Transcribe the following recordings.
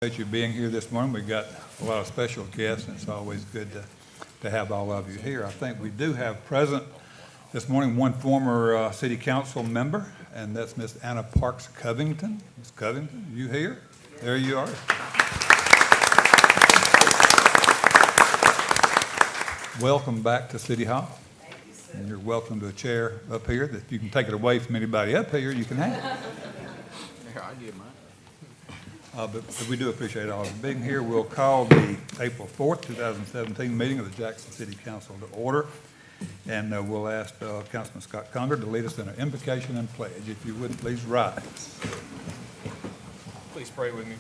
Appreciate you being here this morning. We've got a lot of special guests, and it's always good to have all of you here. I think we do have present this morning one former city council member, and that's Miss Anna Parks Covington. Miss Covington, you here? There you are. Welcome back to City Hall. Thank you, sir. And you're welcome to a chair up here that you can take it away from anybody up here. You can have it. Here, I get mine. But we do appreciate all of you being here. We'll call the April 4th, 2017 meeting of the Jackson City Council to order. And we'll ask Councilman Scott Conger to lead us in an invocation and pledge. If you would, please rise. Please pray with me.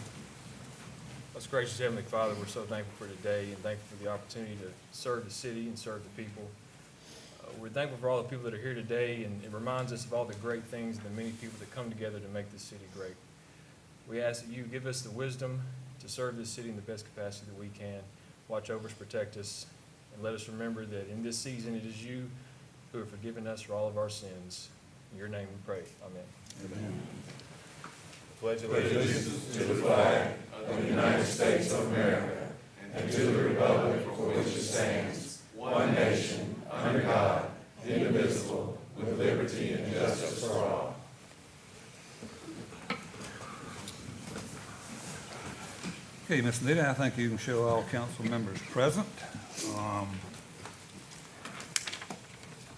Most gracious Heavenly Father, we're so thankful for today and thankful for the opportunity to serve the city and serve the people. We're thankful for all the people that are here today, and it reminds us of all the great things and the many people that come together to make this city great. We ask that you give us the wisdom to serve this city in the best capacity that we can. Watch over us, protect us, and let us remember that in this season it is you who have forgiven us for all of our sins. In your name we pray. Amen. Amen. Pledge allegiance to the flag of the United States of America and to the republic for which it stands, one nation, under God, indivisible, with liberty and justice for all. Okay, Ms. Nita, I think you can show all council members present.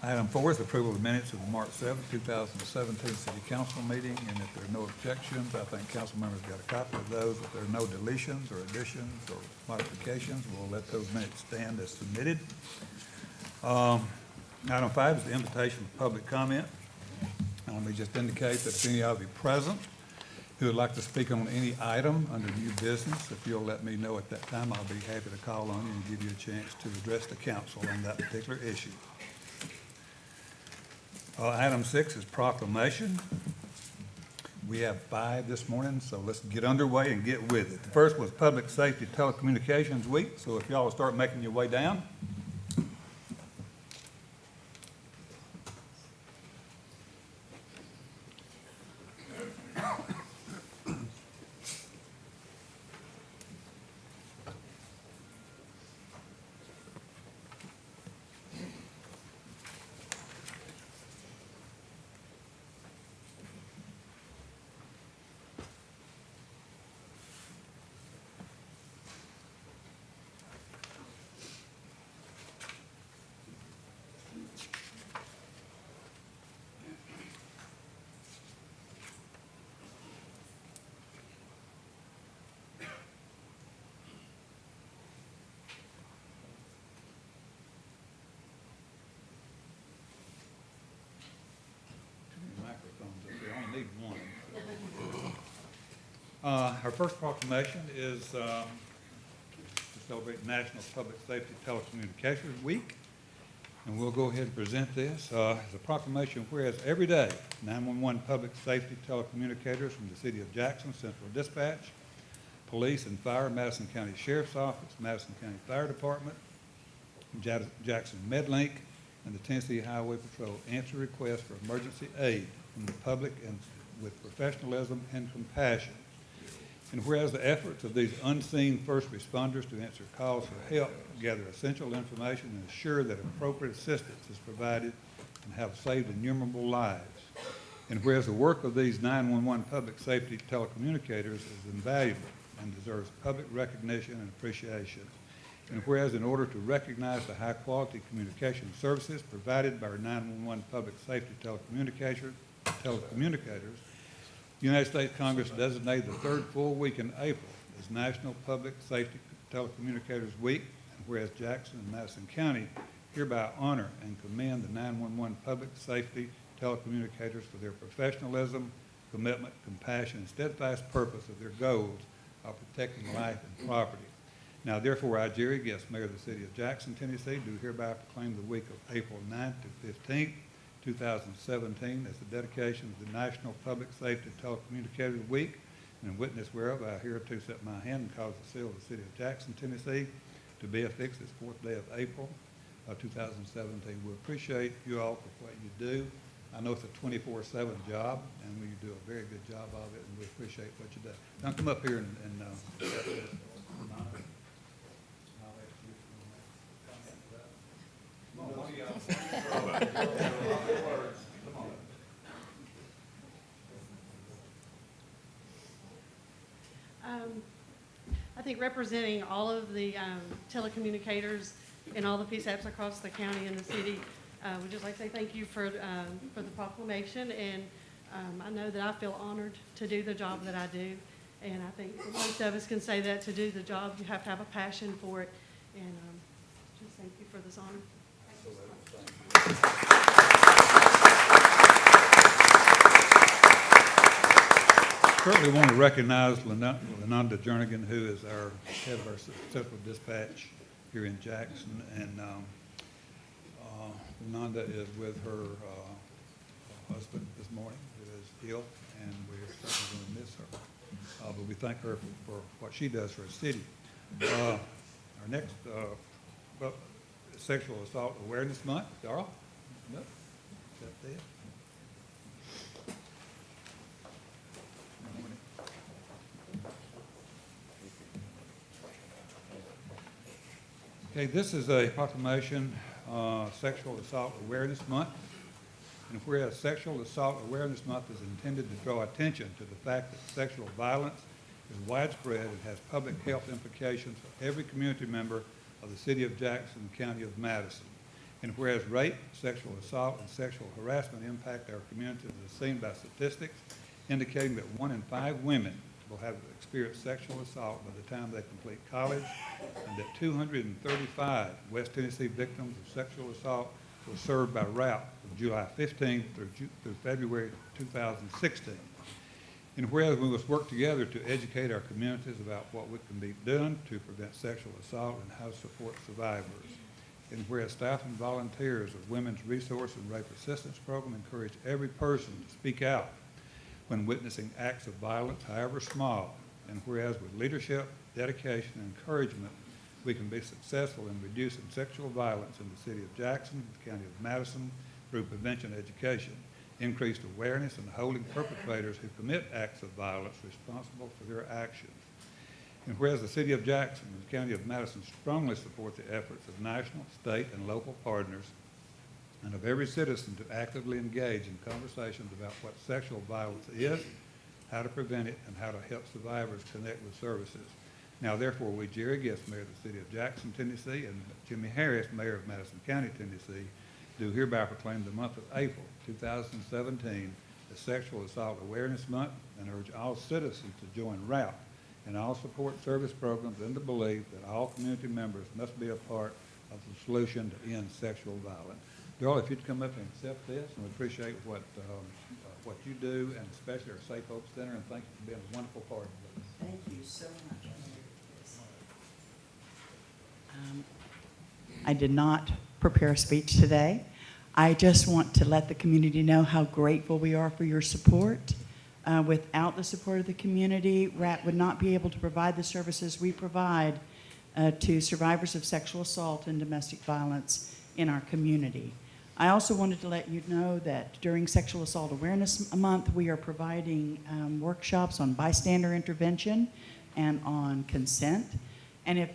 Item 4 is approval of minutes of the March 7th, 2017 City Council meeting, and if there are no objections, I think council members got a copy of those. If there are no deletions or additions or modifications, we'll let those minutes stand as submitted. Item 5 is the invitation for public comment. Let me just indicate that if any of you present who would like to speak on any item under new business, if you'll let me know at that time, I'll be happy to call on you and give you a chance to address the council on that particular issue. Item 6 is proclamation. We have 5 this morning, so let's get underway and get with it. The first was Public Safety Telecommunications Week, so if y'all will start making your way down. Microphones up here. I only need one. Our first proclamation is to celebrate National Public Safety Telecommunications Week. And we'll go ahead and present this. It's a proclamation whereas every day 911 public safety telecommunicators from the City of Jackson, Central Dispatch, Police and Fire, Madison County Sheriff's Office, Madison County Fire Department, Jackson MedLink, and the Tennessee Highway Patrol answer requests for emergency aid from the public and with professionalism and compassion. And whereas the efforts of these unseen first responders to answer calls for help, gather essential information, and ensure that appropriate assistance is provided and have saved innumerable lives. And whereas the work of these 911 public safety telecommunicators is invaluable and deserves public recognition and appreciation. And whereas in order to recognize the high-quality communication services provided by our 911 public safety telecommunicators, the United States Congress designated the third full week in April as National Public Safety Telecommunicators Week, and whereas Jackson and Madison County hereby honor and commend the 911 public safety telecommunicators for their professionalism, commitment, compassion, and steadfast purpose of their goals of protecting life and property. Now, therefore, I, Jerry Guest, Mayor of the City of Jackson, Tennessee, do hereby proclaim the week of April 9th to 15th, 2017 as the dedication of the National Public Safety Telecommunicators Week, and in witness whereof I hereto set my hand and cause the seal of the City of Jackson, Tennessee to be affixed this 4th day of April of 2017. We appreciate you all for what you do. I know it's a 24/7 job, and we do a very good job of it, and we appreciate what you do. Now come up here and accept this. I'll ask you if you want to comment to that. Come on, one of y'all. Come on. I think representing all of the telecommunicators and all the PSAPs across the county and the city, we'd just like to say thank you for the proclamation. And I know that I feel honored to do the job that I do. And I think that most of us can say that to do the job, you have to have a passion for it. And just thank you for this honor. Certainly want to recognize Lenanda Jernigan, who is our head of our Central Dispatch here in Jackson. And Lenanda is with her husband this morning, who is ill, and we're certainly going to miss her. But we thank her for what she does for our city. Our next Sexual Assault Awareness Month. Darrell? No? Is that there? Okay, this is a proclamation, Sexual Assault Awareness Month. And whereas Sexual Assault Awareness Month is intended to draw attention to the fact that sexual violence is widespread and has public health implications for every community member of the city of Jackson and county of Madison. And whereas rape, sexual assault, and sexual harassment impact our communities as seen by statistics indicating that 1 in 5 women will have experienced sexual assault by the time they complete college, and that 235 West Tennessee victims of sexual assault were served by route from July 15th through February 2016. And whereas we must work together to educate our communities about what we can be done to prevent sexual assault and how to support survivors. And whereas staff and volunteers of Women's Resource and Rape Assistance Program encourage every person to speak out when witnessing acts of violence, however small. And whereas with leadership, dedication, and encouragement, we can be successful in reducing sexual violence in the city of Jackson, the county of Madison, through prevention education, increased awareness, and holding perpetrators who commit acts of violence responsible for their actions. And whereas the city of Jackson and the county of Madison strongly support the efforts of national, state, and local partners, and of every citizen to actively engage in conversations about what sexual violence is, how to prevent it, and how to help survivors connect with services. Now, therefore, we, Jerry Gist, Mayor of the City of Jackson, Tennessee, and Jimmy Harris, Mayor of Madison County, Tennessee, do hereby proclaim the month of April 2017 as Sexual Assault Awareness Month, and urge all citizens to join ROUT and all support service programs in the belief that all community members must be a part of the solution to end sexual violence. Darrell, if you'd come up and accept this, and we appreciate what you do, and especially our Safe Hope Center, and thank you for being a wonderful part of this. Thank you so much. I did not prepare a speech today. I just want to let the community know how grateful we are for your support. Without the support of the community, RAT would not be able to provide the services we provide to survivors of sexual assault and domestic violence in our community. I also wanted to let you know that during Sexual Assault Awareness Month, we are providing workshops on bystander intervention and on consent. And if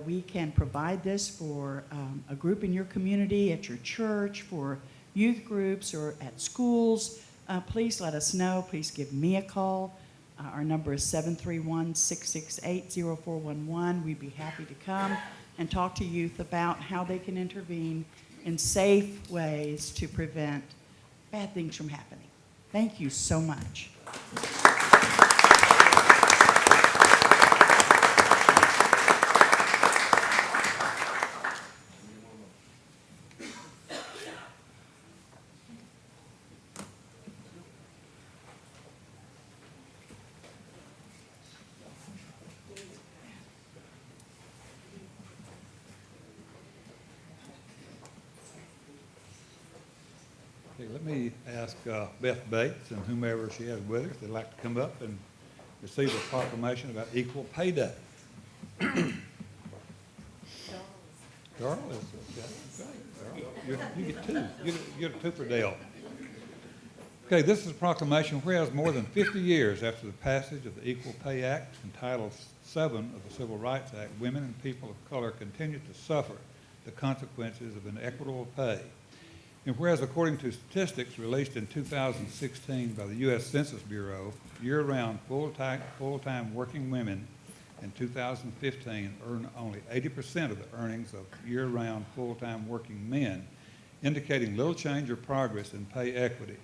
we can provide this for a group in your community, at your church, for youth groups, or at schools, please let us know. Please give me a call. Our number is 731-668-0411. We'd be happy to come and talk to youth about how they can intervene in safe ways to prevent bad things from happening. Thank you so much. Okay, let me ask Beth Bates and whomever she has with her if they'd like to come up and receive a proclamation about Equal Pay Day. Darrell is, okay, Darrell, you get two. You get a two for Dale. Okay, this is a proclamation whereas more than 50 years after the passage of the Equal Pay Act and Title VII of the Civil Rights Act, women and people of color continue to suffer the consequences of inequitable pay. And whereas according to statistics released in 2016 by the U.S. Census Bureau, year-round full-time working women in 2015 earn only 80% of the earnings of year-round full-time working men, indicating little change or progress in pay equity.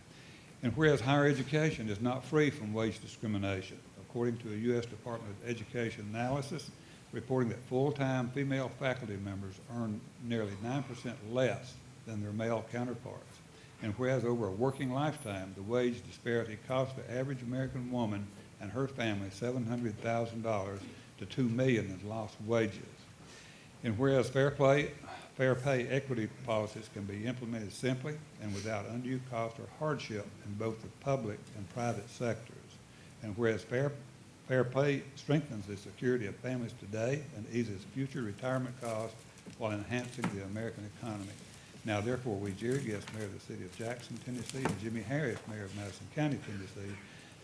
And whereas higher education is not free from wage discrimination, according to a U.S. Department of Education analysis reporting that full-time female faculty members earn nearly 9% less than their male counterparts. And whereas over a working lifetime, the wage disparity cost the average American woman and her family $700,000 to $2 million in lost wages. And whereas fair pay equity policies can be implemented simply and without undue cost or hardship in both the public and private sectors. And whereas fair pay strengthens the security of families today and eases future retirement costs while enhancing the American economy. Now, therefore, we, Jerry Guest, Mayor of the City of Jackson, Tennessee, and Jimmy Harris, Mayor of Madison County, Tennessee,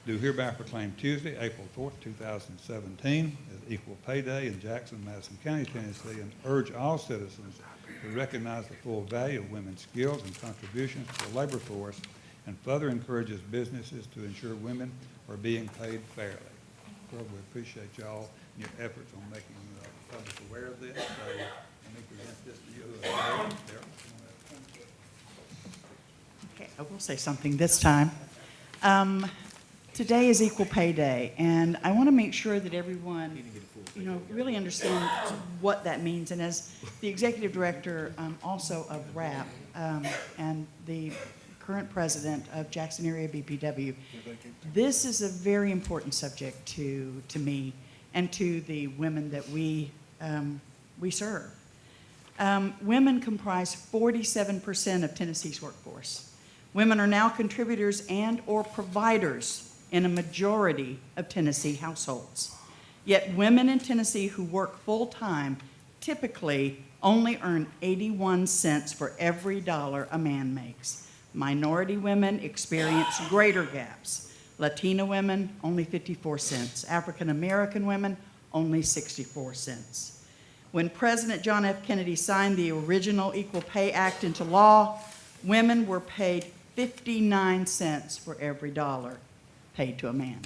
do hereby proclaim Tuesday, April 4th, 2017 as Equal Pay Day in Jackson, Madison County, Tennessee, and urge all citizens to recognize the full value of women's skills and contributions to the labor force, and further encourages businesses to ensure women are being paid fairly. Well, we appreciate y'all and your efforts on making the public aware of this. So let me present this to you. There. Okay, I will say something this time. Today is Equal Pay Day, and I want to make sure that everyone, really understands what that means. And as the executive director also of RAP and the current president of Jackson Area BPW, this is a very important subject to me and to the women that we serve. Women comprise 47% of Tennessee's workforce. Women are now contributors and or providers in a majority of Tennessee households. Yet women in Tennessee who work full-time typically only earn 81 cents for every dollar a man makes. Minority women experience greater gaps. Latina women, only 54 cents. African American women, only 64 cents. When President John F. Kennedy signed the original Equal Pay Act into law, women were paid 59 cents for every dollar paid to a man.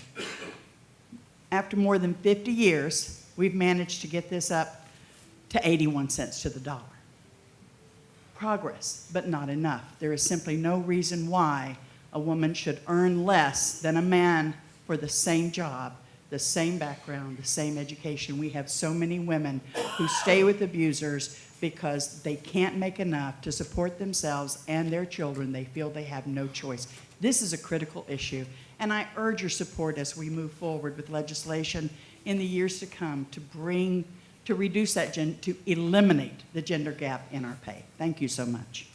After more than 50 years, we've managed to get this up to 81 cents to the dollar. Progress, but not enough. There is simply no reason why a woman should earn less than a man for the same job, the same background, the same education. We have so many women who stay with abusers because they can't make enough to support themselves and their children. They feel they have no choice. This is a critical issue, and I urge your support as we move forward with legislation in the years to come to reduce that, to eliminate the gender gap in our pay. Thank you so much.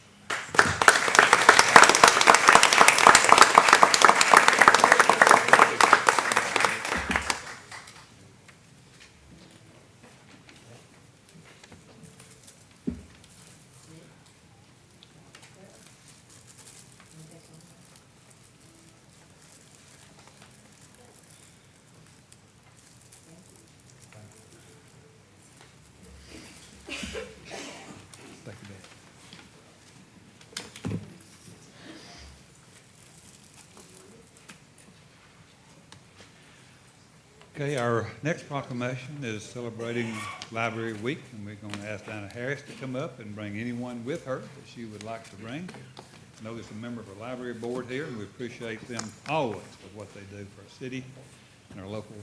Thank you, Dad. Okay, our next proclamation is celebrating Library Week, and we're going to ask Dinah Harris to come up and bring anyone with her that she would like to bring. I know there's a member of our library board here, and we appreciate them always for what they do for our city and our local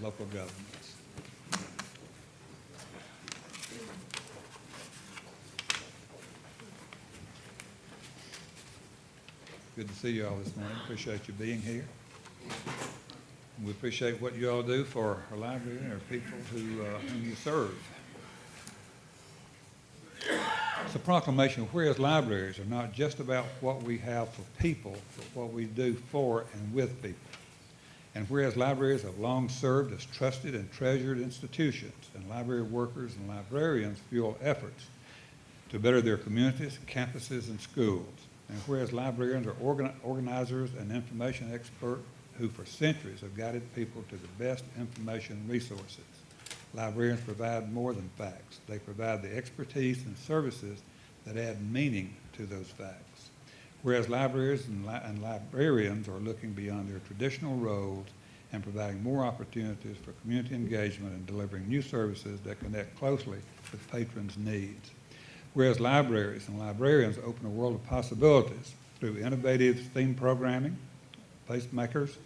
governments. Good to see you all this morning. Appreciate you being here. And we appreciate what you all do for our library and our people whom you serve. It's a proclamation, whereas libraries are not just about what we have for people, but what we do for and with people. And whereas libraries have long served as trusted and treasured institutions, and library workers and librarians fuel efforts to better their communities, campuses, and schools. And whereas librarians are organizers and information experts who for centuries have guided people to the best information resources. Librarians provide more than facts. They provide the expertise and services that add meaning to those facts. Whereas libraries and librarians are looking beyond their traditional roles and providing more opportunities for community engagement and delivering new services that connect closely with patrons' needs. Whereas libraries and librarians open a world of possibilities through innovative STEAM programming, placemakers,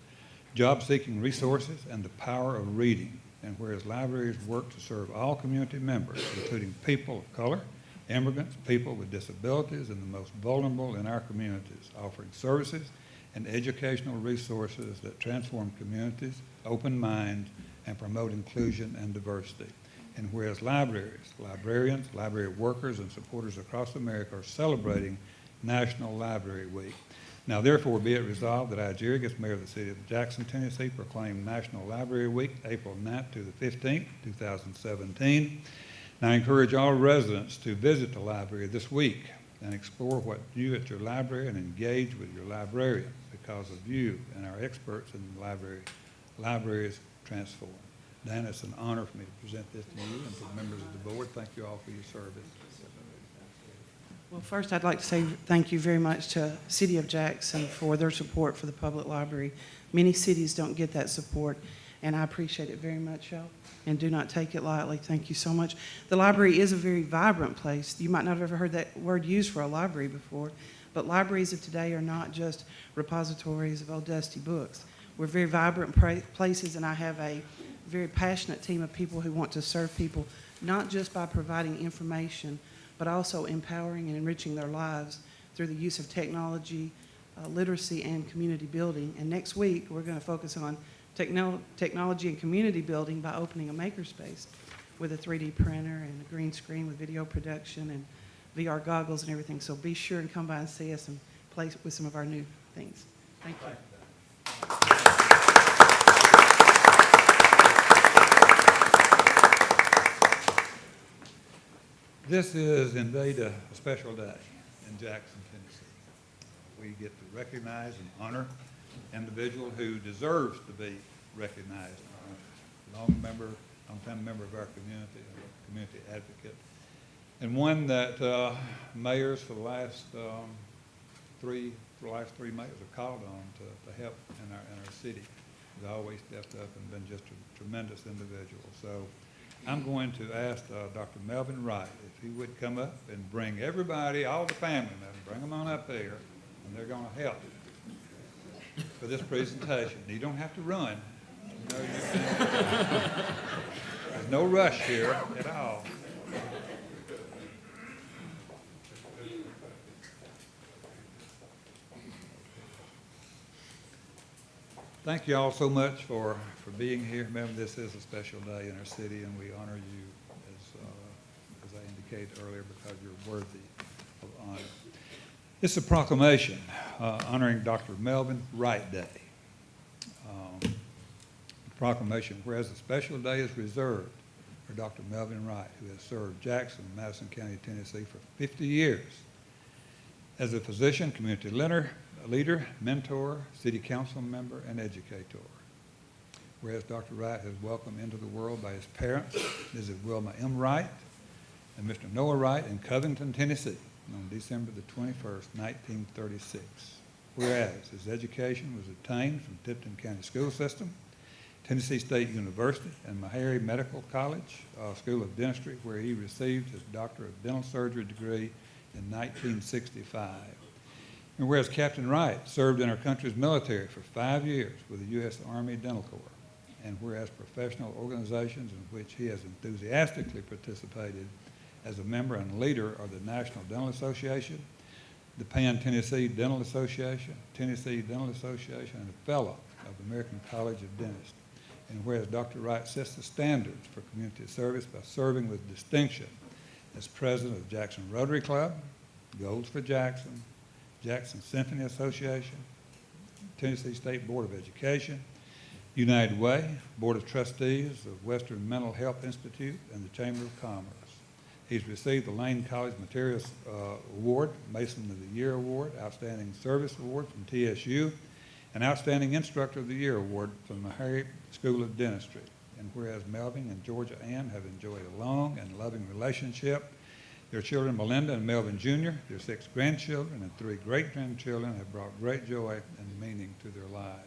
job-seeking resources, and the power of reading. And whereas libraries work to serve all community members, including people of color, immigrants, people with disabilities, and the most vulnerable in our communities, offering services and educational resources that transform communities, open minds, and promote inclusion and diversity. And whereas libraries, librarians, library workers, and supporters across America are celebrating National Library Week. Now, therefore, be it resolved that I, Jerry Gets, Mayor of the City of Jackson, Tennessee, proclaim National Library Week, April 9th to the 15th, 2017. And I encourage all residents to visit the library this week and explore what new at your library and engage with your librarian. Because of you and our experts in the library, libraries transform. Dan, it's an honor for me to present this to you and to the members of the board. Thank you all for your service. Well, first, I'd like to say thank you very much to City of Jackson for their support for the public library. Many cities don't get that support, and I appreciate it very much, y'all, and do not take it lightly. Thank you so much. The library is a very vibrant place. You might not have ever heard that word used for a library before, but libraries of today are not just repositories of old dusty books. We're very vibrant places, and I have a very passionate team of people who want to serve people, not just by providing information, but also empowering and enriching their lives through the use of technology, literacy, and community building. And next week, we're going to focus on technology and community building by opening a makerspace with a 3D printer and a green screen with video production and VR goggles and everything. So be sure and come by and see us and play with some of our new things. Thank you. This is indeed a special day in Jackson, Tennessee. We get to recognize and honor an individual who deserves to be recognized. A long-time member of our community, a community advocate, and one that mayors for the last three mayors have called on to help in our city. He's always stepped up and been just a tremendous individual. So I'm going to ask Dr. Melvin Wright if he would come up and bring everybody, all the family members, bring them on up here, and they're going to help for this presentation. You don't have to run. You know, there's no rush here at all. Thank you all so much for being here. Remember, this is a special day in our city, and we honor you, as I indicated earlier, because you're worthy of honor. It's a proclamation honoring Dr. Melvin Wright Day. Proclamation, whereas a special day is reserved for Dr. Melvin Wright, who has served Jackson, Madison County, Tennessee for 50 years as a physician, community leader, mentor, city council member, and educator. Whereas Dr. Wright is welcomed into the world by his parents, Mrs. Wilma M. Wright and Mr. Noah Wright in Covington, Tennessee, on December the 21st, 1936. Whereas his education was obtained from Tipton County School System, Tennessee State University, and Meharry Medical College School of Dentistry, where he received his Doctor of Dental Surgery degree in 1965. And whereas Captain Wright served in our country's military for 5 years with the U.S. Army Dental Corps, and whereas professional organizations in which he has enthusiastically participated as a member and leader of the National Dental Association, the Pan-Tennessee Dental Association, Tennessee Dental Association, and a fellow of the American College of Dentists. And whereas Dr. Wright sets the standards for community service by serving with distinction as president of Jackson Rotary Club, Goals for Jackson, Jackson Symphony Association, Tennessee State Board of Education, United Way, Board of Trustees of Western Mental Health Institute, and the Chamber of Commerce. He's received the Lane College Materials Award, Mason of the Year Award, Outstanding Service Award from TSU, and Outstanding Instructor of the Year Award from the Harry School of Dentistry. And whereas Melvin and Georgia Ann have enjoyed a long and loving relationship, their children, Melinda and Melvin Jr., their 6 grandchildren and 3 great-grandchildren have brought great joy and meaning to their lives.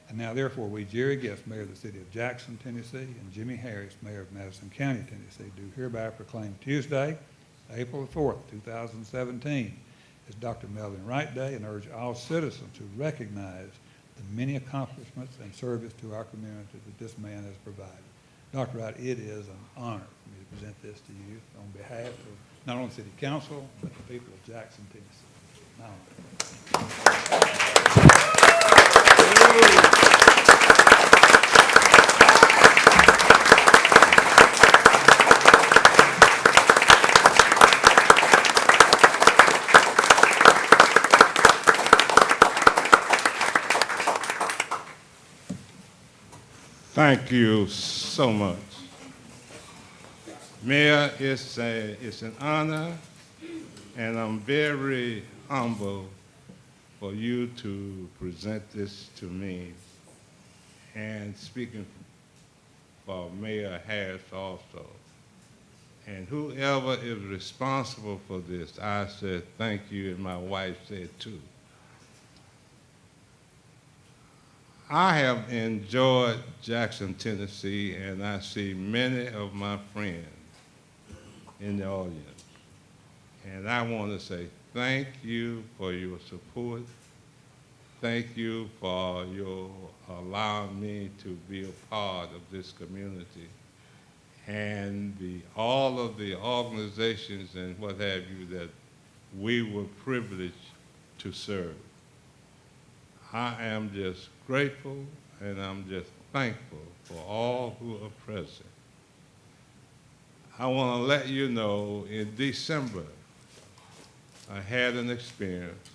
And now, therefore, we, Jerry Gist, Mayor of the City of Jackson, Tennessee, and Jimmy Harris, Mayor of Madison County, Tennessee, do hereby proclaim Tuesday, April the 4th, 2017, as Dr. Melvin Wright Day, and urge all citizens to recognize the many accomplishments and service to our community that this man has provided. Dr. Wright, it is an honor for me to present this to you on behalf of not only City Council, but the people of Jackson, Tennessee. An honor. Thank you so much. Mayor, it's an honor, and I'm very humble for you to present this to me. And speaking for Mayor Harris also, and whoever is responsible for this, I said thank you, and my wife said too. I have enjoyed Jackson, Tennessee, and I see many of my friends in the audience. And I want to say thank you for your support. Thank you for your allowing me to be a part of this community and all of the organizations and what have you that we were privileged to serve. I am just grateful, and I'm just thankful for all who are present. I want to let you know, in December, I had an experience.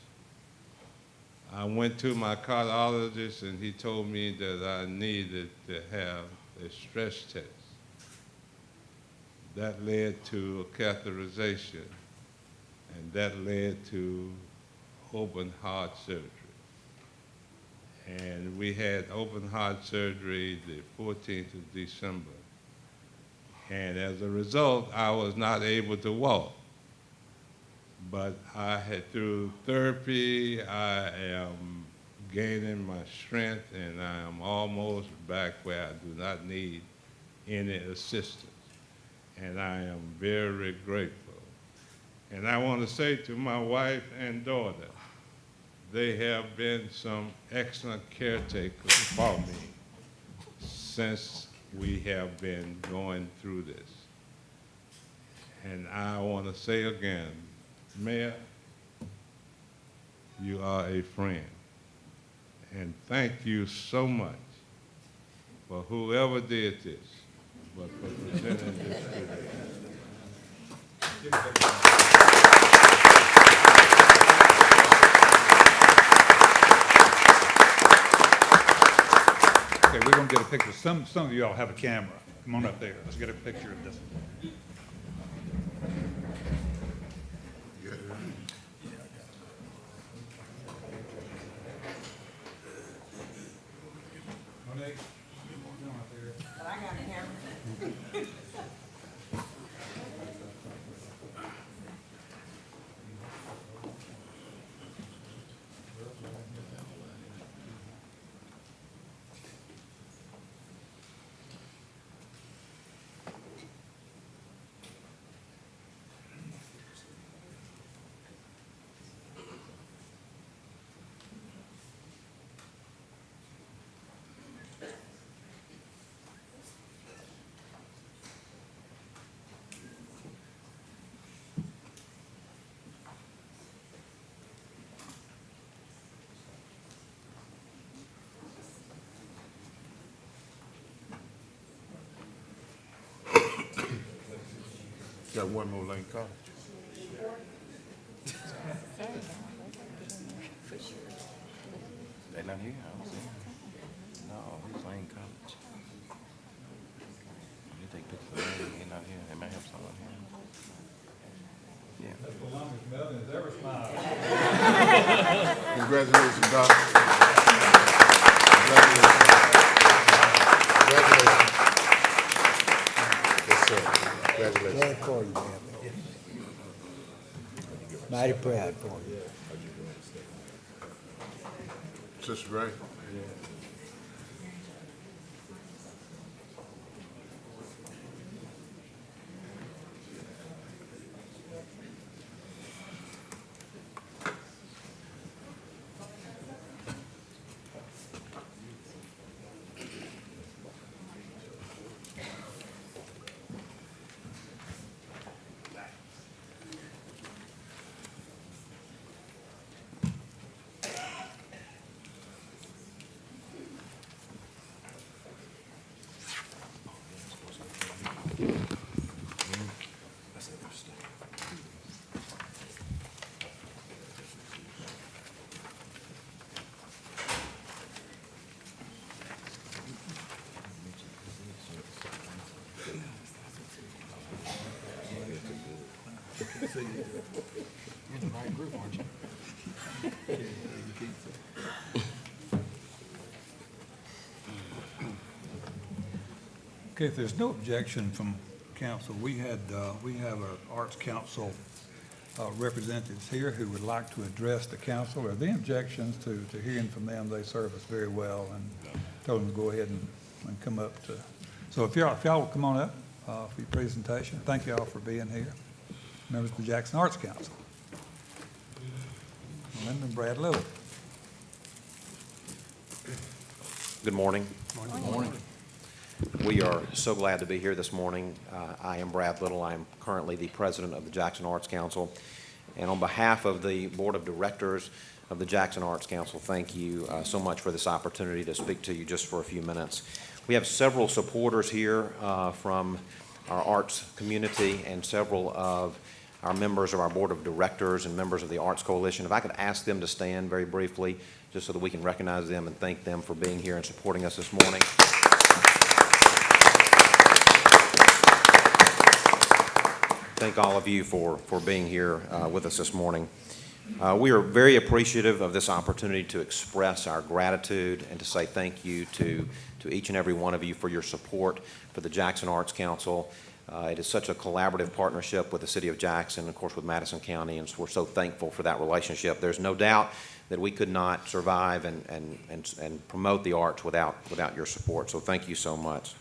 I went to my cardiologist, and he told me that I needed to have a stress test. That led to a catheterization, and that led to open heart surgery. And we had open heart surgery the 14th of December. And as a result, I was not able to walk. But through therapy, I am gaining my strength, and I am almost back where I do not need any assistance. And I am very grateful. And I want to say to my wife and daughter, they have been some excellent caretakers for me since we have been going through this. And I want to say again, Mayor, you are a friend. And thank you so much for whoever did this, but for presenting this to me. Okay, we're going to get a picture. Some of you all have a camera. Come on up there. Let's get a picture of this. Monique, come on up there. Got one more Lane College. They not here, I don't see them. No, it's Lane College. They take pictures of them, they're not here, they might have someone here. That's the longest Melvin has ever smiled. Congratulations, Doc. Congratulations. Congratulations. Yes, sir. Congratulations. Glad for you, man. Mighty proud for you. Sister Gray. You're in the right group, aren't you? Okay, if there's no objection from council, we have our Arts Council representatives here who would like to address the council. Are there any objections to hearing from them? They serve us very well, and told them to go ahead and come up to. So if y'all will come on up for your presentation. Thank you all for being here. Members of the Jackson Arts Council. Linda and Brad Little. Good morning. Morning. We are so glad to be here this morning. I am Brad Little. I am currently the president of the Jackson Arts Council. And on behalf of the Board of Directors of the Jackson Arts Council, thank you so much for this opportunity to speak to you just for a few minutes. We have several supporters here from our arts community and several of our members of our Board of Directors and members of the Arts Coalition. If I could ask them to stand very briefly, just so that we can recognize them and thank them for being here and supporting us this morning. Thank all of you for being here with us this morning. We are very appreciative of this opportunity to express our gratitude and to say thank you to each and every one of you for your support for the Jackson Arts Council. It is such a collaborative partnership with the City of Jackson, and of course with Madison County, and so we're so thankful for that relationship. There's no doubt that we could not survive and promote the arts without your support, so thank you so much.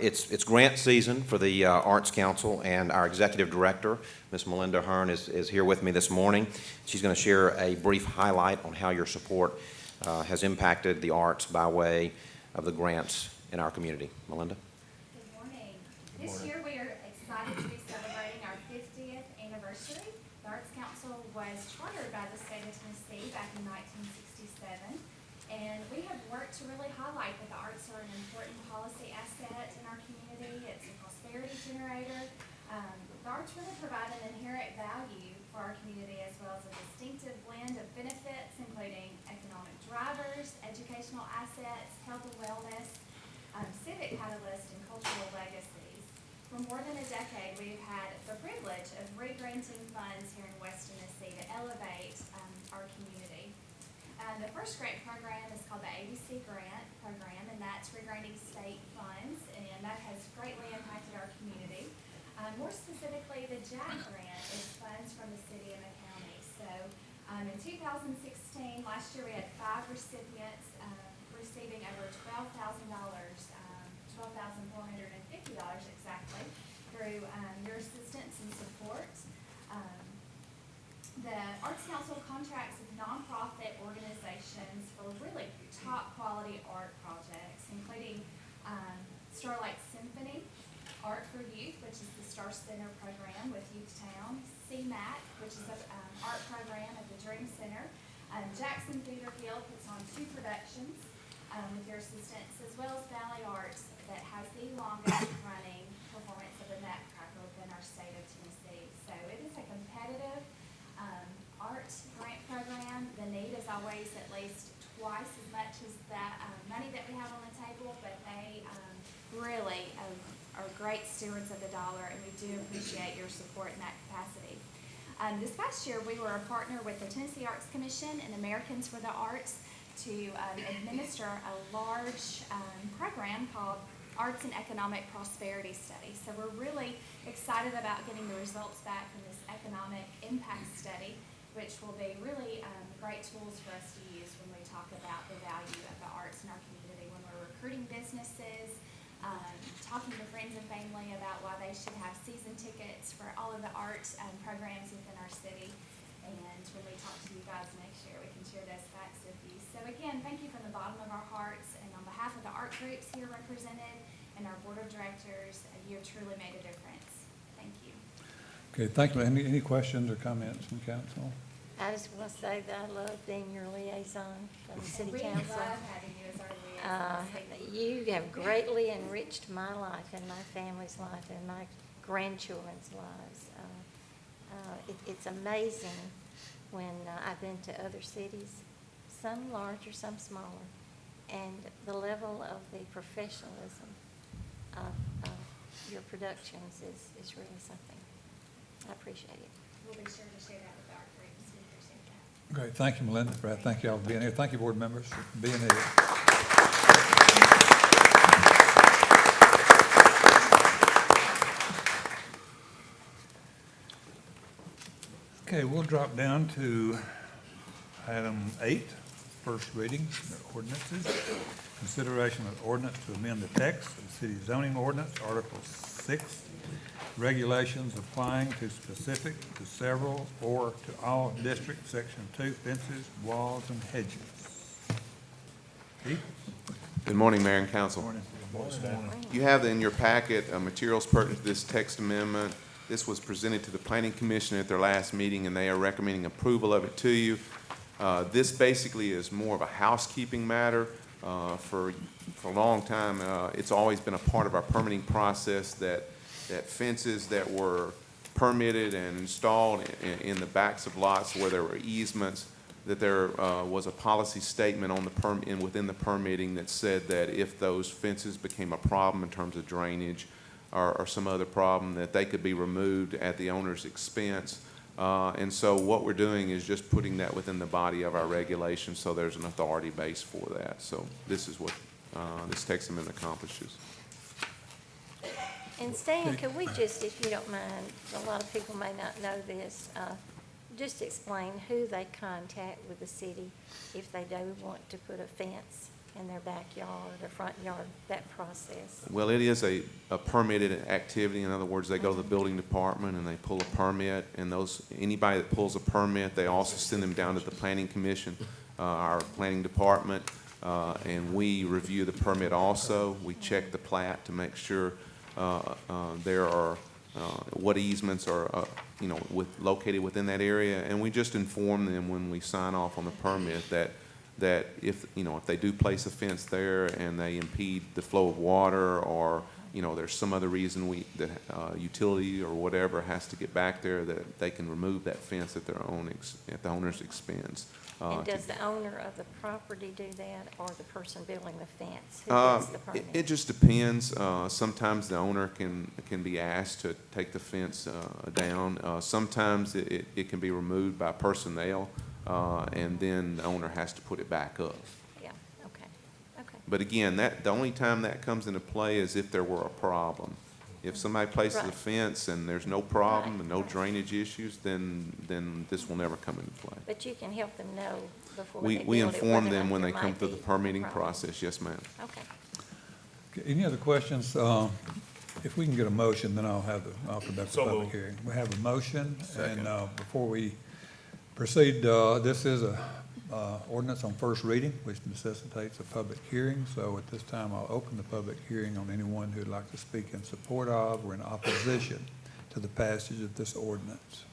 It's grant season for the Arts Council, and our Executive Director, Ms. Melinda Hearn, is here with me this morning. She's going to share a brief highlight on how your support has impacted the arts by way of the grants in our community. Melinda? Good morning. This year we are excited to be celebrating our 50th anniversary. The Arts Council was chartered by the state of Tennessee back in 1967. And we have worked to really highlight that the arts are an important policy asset in our community. It's a prosperity generator. The arts really provide an inherent value for our community, as well as a distinctive blend of benefits, including economic drivers, educational assets, health and wellness, civic catalyst, and cultural legacies. For more than a decade, we've had the privilege of re-granting funds here in West Tennessee to elevate our community. The first grant program is called the ABC Grant Program, and that's re-granting state funds, and that has greatly impacted our community. More specifically, the JACK Grant is funds from the city and the county. So in 2016, last year we had 5 recipients receiving over $12,000, $12,450 exactly, through your assistance and support. The Arts Council contracts with nonprofit organizations for really top quality art projects, including Starlight Symphony, Art for Youth, which is the Star Center program with Youthtown, CMAC, which is an art program at the Dream Center. Jackson Theater Guild puts on 2 productions with your assistance, as well as Valley Arts that has the longest running performance of the Nutcracker within our state of Tennessee. So it is a competitive art grant program. The need is always at least twice as much as that money that we have on the table, but they really are great stewards of the dollar, and we do appreciate your support in that capacity. This past year, we were a partner with the Tennessee Arts Commission and Americans for the Arts to administer a large program called Arts and Economic Prosperity Study. So we're really excited about getting the results back from this economic impact study, which will be really great tools for us to use when we talk about the value of the arts in our community, when we're recruiting businesses, talking to friends and family about why they should have season tickets for all of the art programs within our city. And when we talk to you guys next year, we can share those facts with you. So again, thank you from the bottom of our hearts, and on behalf of the art groups here represented and our board of directors, you have truly made a difference. Thank you. Okay, thank you. Any questions or comments from council? I just want to say that I love being your liaison from the city We council. love having you as our liaison. You have greatly enriched my life and my family's life and my grandchildren's lives. It's amazing when I've been to other cities, some larger, some smaller, and the level of the professionalism of your productions is really something. I appreciate it. We'll be sure to share that with our groups. We appreciate that. Great, thank you, Melinda. Brad, thank you all for being here. Thank you, board members, for being here. Okay, we'll drop down to item 8, first reading, ordinances. Consideration of ordinance to amend the text of the city zoning ordinance, Article 6, regulations applying to specific, to several, or to all districts, Section 2, fences, walls, and hedges. Keith? Good morning, Mayor and Council. Morning. You have in your packet materials pertinent to this text amendment. This was presented to the Planning Commission at their last meeting, and they are recommending approval of it to you. This basically is more of a housekeeping matter. For a long time, it's always been a part of our permitting process that fences that were permitted and installed in the backs of lots where there were easements, that there was a policy statement on the within the permitting that said that if those fences became a problem in terms of drainage or some other problem, that they could be removed at the owner's expense. And so what we're doing is just putting that within the body of our regulations, so there's an authority base for that. So this is what this text amendment accomplishes. And Stan, could we just, if you don't mind, a lot of people may not know this, just explain who they contact with the city if they do want to put a fence in their backyard or front yard, that process? Well, it is a permitted activity. In other words, they go to the building department and they pull a permit, and anybody that pulls a permit, they also send them down to the Planning Commission, our planning department, and we review the permit also. We check the plat to make sure there are what easements are located within that area, and we just inform them when we sign off on the permit that if they do place a fence there and they impede the flow of water, or there's some other reason that utility or whatever has to get back there, that they can remove that fence at at the owner's expense. And does the owner of the property do that, or the person building the fence? Who gets the permit? It just depends. Sometimes the owner can be asked to take the fence down. Sometimes it can be removed by personnel, and then the owner has to put it back up. Yeah, okay. But again, the only time that comes into play is if there were a problem. If somebody places a Right. fence and there's no problem Right, and no right. drainage issues, then this will never come into play. But you can help them know before they We build it inform whether or them not when there they come might through the be a permitting problem. process. Yes, ma'am. Okay. Okay, any other questions? If we can get a motion, then I'll conduct the public hearing. We have a motion, and before we proceed, this is a ordinance on first reading, which necessitates a public hearing. So at this time, I'll open the public hearing on anyone who'd like to speak in support of or in opposition to the passage of this ordinance.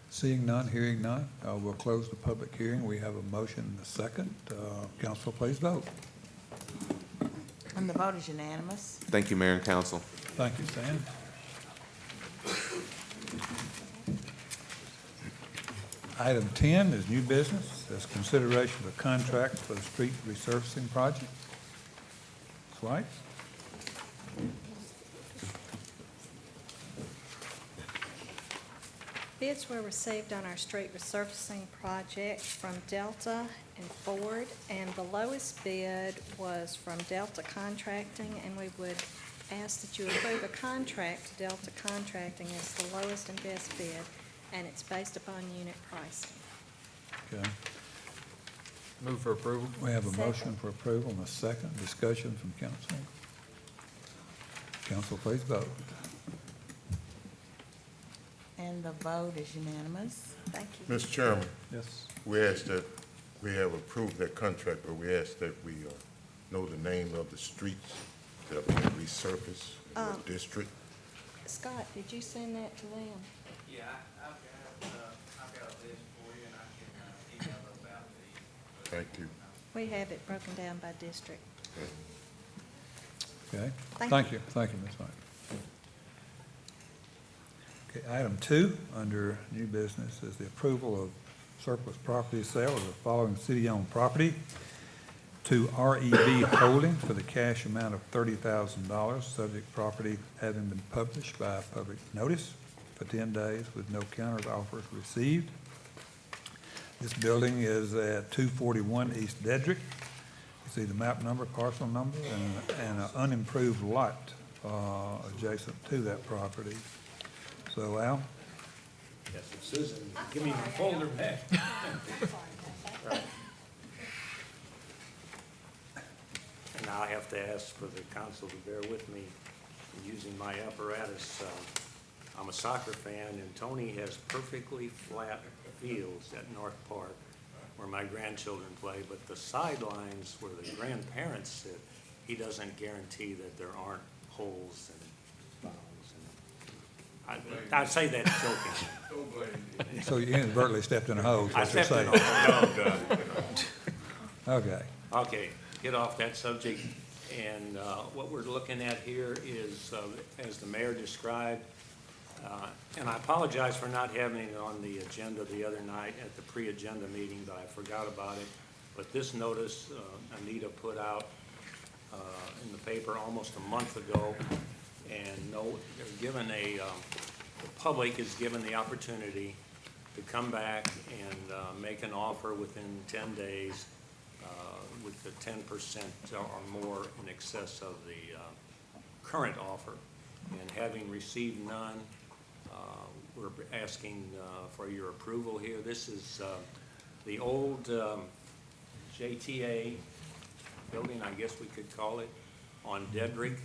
Seeing none, hearing none, we'll close the public hearing. We have a motion and a second. Council, please vote. And the vote is unanimous. Thank you, Mayor and Council. Thank you, Stan. Item 10 is new business. That's consideration of a contract for the street resurfacing project. Ms. White? Bids were received on our street resurfacing project from Delta and Ford, and the lowest bid was from Delta Contracting, and we would ask that you approve a contract to Delta Contracting as the lowest and best bid, and it's based upon unit pricing. Okay. Move for approval. We have a Second. motion for approval and a second. Discussion from council. Council, please vote. And the vote is unanimous. Thank you. Mr. Chairman, Yes. we ask that, we have approved that contract, but we ask that we know the name of the streets that are being resurfaced in what district. Scott, did you send that to them? Yeah, I've got a list for you, and I can email those out to you. Thank you. We have it broken down by district. Okay. Thank Thank you, Ms. Knight. Okay, item 2, under new business, is the approval of surplus property sale of the following city-owned property to REB Holdings for the cash amount of $30,000, subject property having been published by public notice for 10 days with no counter offers received. This building is at 241 East Dedrick. You see the map number, parcel number, and an unimproved lot adjacent to that property. So, Al? Yes, Susan, give me my folder back. And I have to ask for the council to bear with me in using my apparatus. I'm a soccer fan, and Tony has perfectly flat fields at North Park where my grandchildren play, but the sidelines where the grandparents sit, he doesn't guarantee that there aren't holes and fouls. I say that joking. So you inadvertently stepped in a hole, is I what you're stepped saying? in on it. Okay. Okay, get off that subject. And what we're looking at here is, as the mayor described, and I apologize for not having it on the agenda the other night at the pre-agenda meeting, but I forgot about it. But this notice Anita put out in the paper almost a month ago, and they're given the public is given the opportunity to come back and make an offer within 10 days with the 10% or more in excess of the current offer. And having received none, we're asking for your approval here. This is the old JTA building, I guess we could call it, on Dedrick.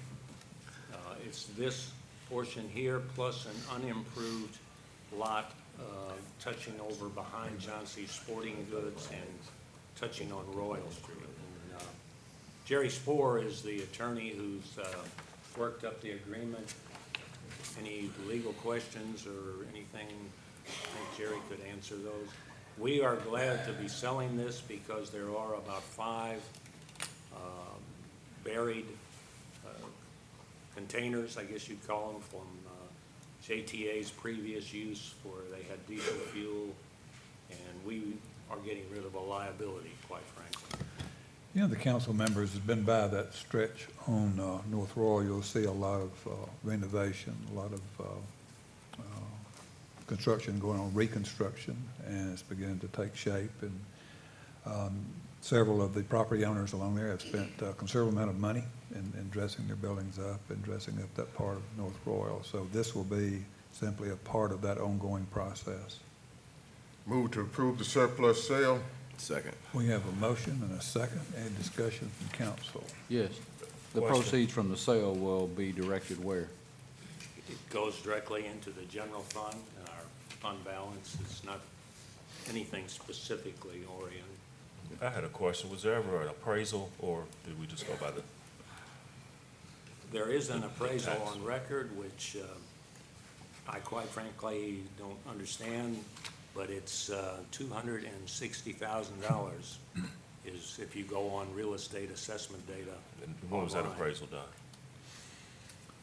It's this portion here plus an unimproved lot touching over behind John C. Sporting Goods and touching on Royal Street. And, Jerry Spohr is the attorney who's worked up the agreement. Any legal questions or anything, I think Jerry could answer those. We are glad to be selling this because there are about 5 buried containers, I guess you'd call them, from JTA's previous use where they had diesel fuel, and we are getting rid of a liability, quite frankly. You know, the council members has been by that stretch on North Royal. You'll see a lot of renovation, a lot of construction going on, reconstruction, and it's beginning to take shape. And several of the property owners along there have spent a considerable amount of money in dressing their buildings up and dressing up that part of North Royal. So this will be simply a part of that ongoing process. Move to approve the surplus sale. Second. We have a motion and a second. Any discussion from council? Yes. The Question. proceeds from the sale will be directed where? It goes directly into the general fund, and our fund balance is not anything specifically oriented. I had a question. Was there ever an appraisal, or did we just go by the? There is an appraisal on record, which I quite frankly don't understand, but it's $260,000 is if you go on real estate assessment data. And when was that online. appraisal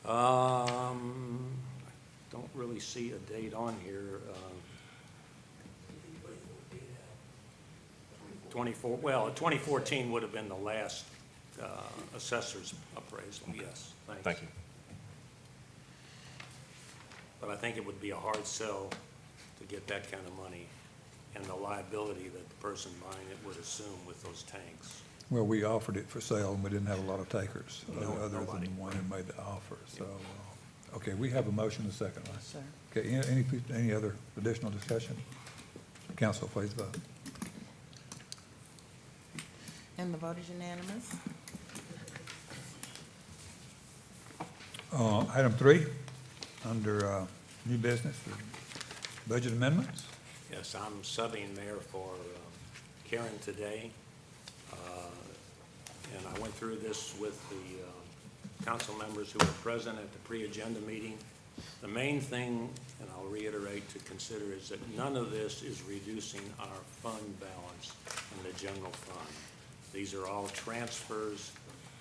done? Don't really see a date on here. 2014 would have been the last assessor's appraisal, yes. Thank you. But I think it would be a hard sell to get that kind of money and the liability that the person buying it would assume with those tanks. Well, we offered it for sale, and we didn't have a lot of takers, No, other than nobody. the one who made the offer, so, okay, we have a motion and a second, right? Sir. Okay, any other additional discussion? Council, please vote. And the vote is unanimous. Item 3, under new business, budget amendments. Yes, I'm subbing Mayor for Karen today. And I went through this with the council members who were present at the pre-agenda meeting. The main thing, and I'll reiterate to consider, is that none of this is reducing our fund balance in the general fund. These are all transfers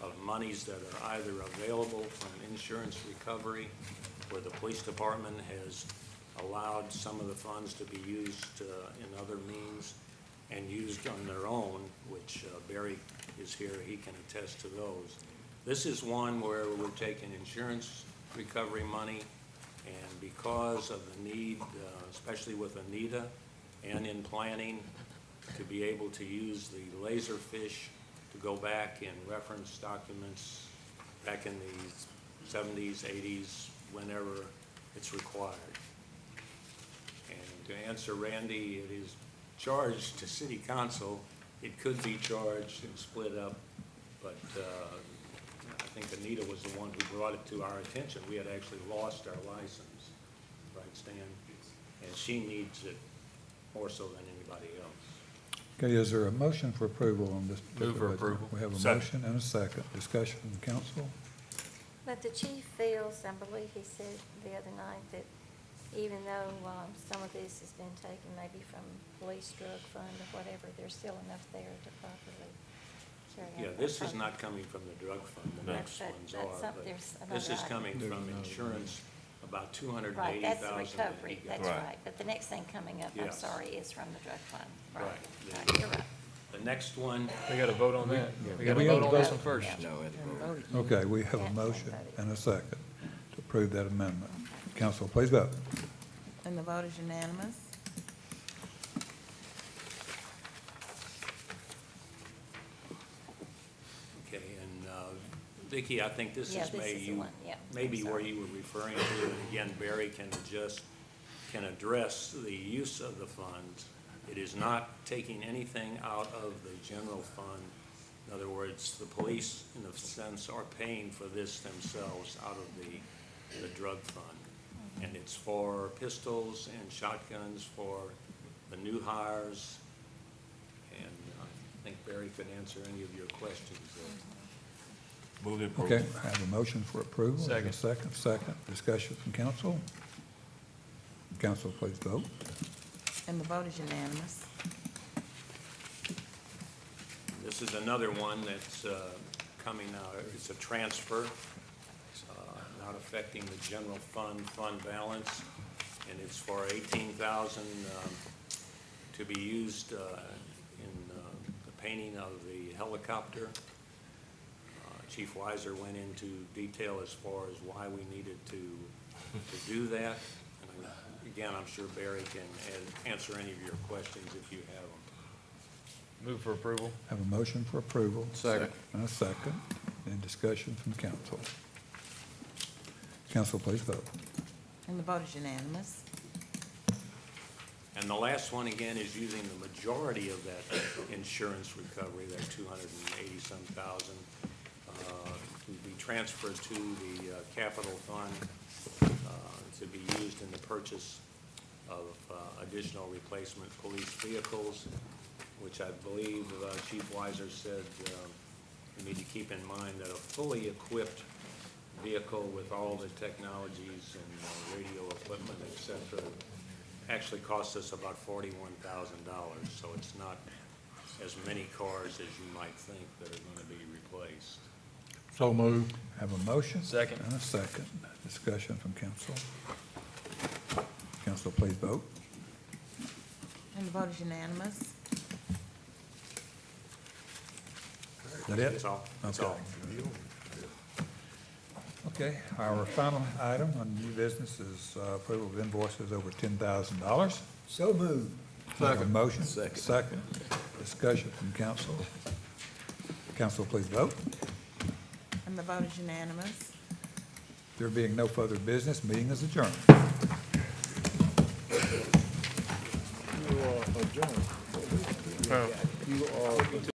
of monies that are either available from insurance recovery, where the police department has allowed some of the funds to be used in other means and used on their own, which Barry is here, he can attest to those. This is one where we're taking insurance recovery money, and because of the need, especially with Anita and in planning, to be able to use the Laserfish to go back and reference documents back in the 70s, 80s, whenever it's required. And to answer Randy, it is charged to city council. It could be charged and split up, but I think Anita was the one who brought it to our attention. We had actually lost our license, right, Stan? And she needs it more so than anybody else. Okay, is there a motion for approval on this? Move for particular budget? approval. We have a Second. motion and a second. Discussion from council. But the chief feels, I believe he said the other night, that even though some of this has been taken maybe from police drug fund or whatever, there's still enough there to properly carry out. Yeah, that this is program. not coming from the drug fund, the But- next but ones that's are, some- but there's this is another coming item. from insurance, about $280,000 Right, that's the that he recovery, got. that's Right. right. But the next thing coming up, I'm Yes. sorry, is from the drug fund. Right. Right, you're right. The next one, We got to vote on that. We Yeah, got we to have vote to on this vote. one first. And vote it. Okay, we have a Yeah, motion voted. and a second to approve that amendment. Council, please vote. And the vote is unanimous. Okay, and Vicki, I think this Yeah, is this is the one, yeah. maybe I'm where sorry. you were referring to, and again, Barry can address the use of the funds. It is not taking anything out of the general fund. In other words, the police, in a sense, are paying for this themselves out of the drug fund. And it's for pistols and shotguns for the new hires. And I think Barry could answer any of your questions there. Move the approval. Okay, I have a motion for approval. Is there a Second. Discussion from council. Council, please vote. And the vote is unanimous. This is another one that's coming out, it's a transfer. It's not affecting the general fund balance, and it's for $18,000 to be used in the painting of the helicopter. Chief Weiser went into detail as far as why we needed to do that. And again, I'm sure Barry can answer any of your questions if you have them. Move for approval. Have a motion for approval. Second. And a second. Any discussion from council? Council, please vote. And the vote is unanimous. And the last one, again, is using the majority of that insurance recovery, that 280-some thousand, to be transferred to the capital fund to be used in the purchase of additional replacement police vehicles, which I believe Chief Weiser said we need to keep in mind that a fully equipped vehicle with all the technologies and radio equipment, et cetera, actually costs us about $41,000, so it's not as many cars as you might think that are going to be replaced. So moved. Have a motion. Second. And a second. Discussion from council. Council, please vote. And the vote is unanimous. Is that it? That's all. That's Okay. all. Okay, our final item on new business is approval of invoices over $10,000. So moved. Second. Motion, second. Discussion from council. Council, please vote. And the vote is unanimous. There being no further business, meeting is adjourned. You are adjourned.